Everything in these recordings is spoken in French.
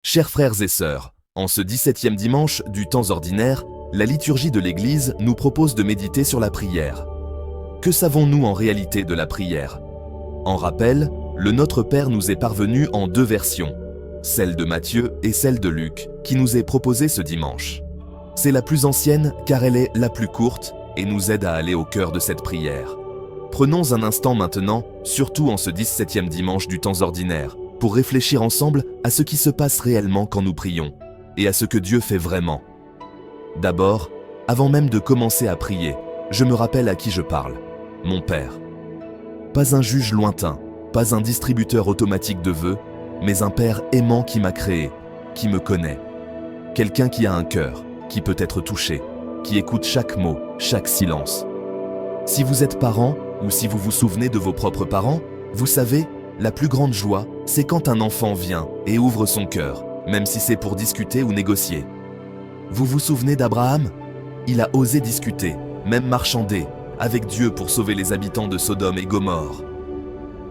Chers frères et sœurs, en ce 17e dimanche du temps ordinaire, la liturgie de l'Église nous propose de méditer sur la prière. Que savons-nous en réalité de la prière? En rappel, le Notre Père nous est parvenu en deux versions, celle de Matthieu et celle de Luc, qui nous est proposée ce dimanche. C'est la plus ancienne car elle est la plus courte et nous aide à aller au cœur de cette prière. Prenons un instant maintenant, surtout en ce 17e dimanche du temps ordinaire, pour réfléchir ensemble à ce qui se passe réellement quand nous prions, et à ce que Dieu fait vraiment. D'abord, avant même de commencer à prier, je me rappelle à qui je parle, mon Père. Pas un juge lointain, pas un distributeur automatique de vœux, mais un Père aimant qui m'a créé, qui me connaît. Quelqu'un qui a un cœur, qui peut être touché, qui écoute chaque mot, chaque silence. Si vous êtes parent, ou si vous vous souvenez de vos propres parents, vous savez, la plus grande joie, c'est quand un enfant vient et ouvre son cœur, même si c'est pour discuter ou négocier. Vous vous souvenez d'Abraham? Il a osé discuter, même marchander, avec Dieu pour sauver les habitants de Sodome et Gomorrhe.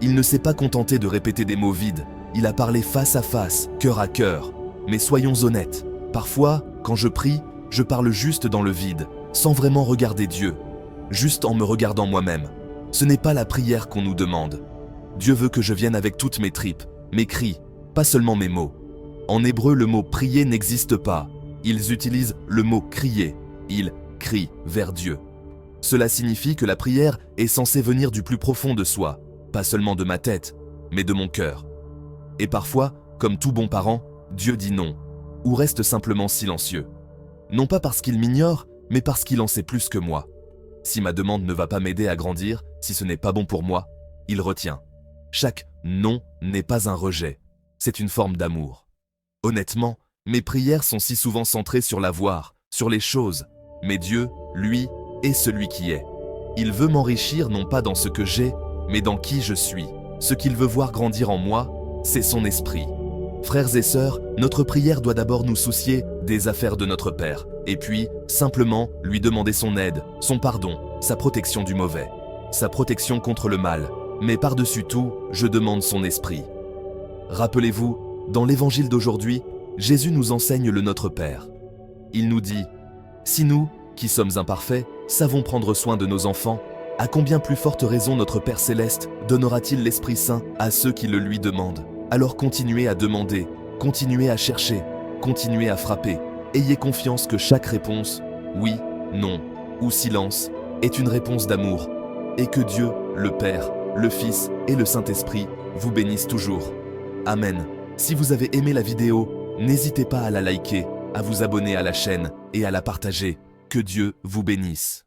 Il ne s'est pas contenté de répéter des mots vides, il a parlé face à face, cœur à cœur. Mais soyons honnêtes, parfois, quand je prie, je parle juste dans le vide, sans vraiment regarder Dieu, juste en me regardant moi-même. Ce n'est pas la prière qu'on nous demande. Dieu veut que je vienne avec toutes mes tripes, mes cris, pas seulement mes mots. En hébreu, le mot prier n'existe pas. Ils utilisent le mot crier. Ils crient vers Dieu. Cela signifie que la prière est censée venir du plus profond de soi, pas seulement de ma tête, mais de mon cœur. Et parfois, comme tout bon parent, Dieu dit non, ou reste simplement silencieux. Non pas parce qu'il m'ignore, mais parce qu'il en sait plus que moi. Si ma demande ne va pas m'aider à grandir, si ce n'est pas bon pour moi, il retient. Chaque non n'est pas un rejet, c'est une forme d'amour. Honnêtement, mes prières sont si souvent centrées sur l'avoir, sur les choses, mais Dieu, lui, est celui qui est. Il veut m'enrichir non pas dans ce que j'ai, mais dans qui je suis. Ce qu'il veut voir grandir en moi, c'est son esprit. Frères et sœurs, notre prière doit d'abord nous soucier des affaires de notre Père, et puis, simplement, lui demander son aide, son pardon, sa protection du mauvais, sa protection contre le mal. Mais par-dessus tout, je demande son esprit. Rappelez-vous, dans l'évangile d'aujourd'hui, Jésus nous enseigne le Notre Père. Il nous dit « Si nous, qui sommes imparfaits, savons prendre soin de nos enfants, à combien plus forte raison notre Père Céleste donnera-t-il l'Esprit Saint à ceux qui le lui demandent? Alors continuez à demander, continuez à chercher, continuez à frapper. Ayez confiance que chaque réponse, oui, non ou silence, est une réponse d'amour, et que Dieu, le Père, le Fils et le Saint-Esprit vous bénissent toujours. Amen. Si vous avez aimé la vidéo, n'hésitez pas à la liker, à vous abonner à la chaîne et à la partager. Que Dieu vous bénisse.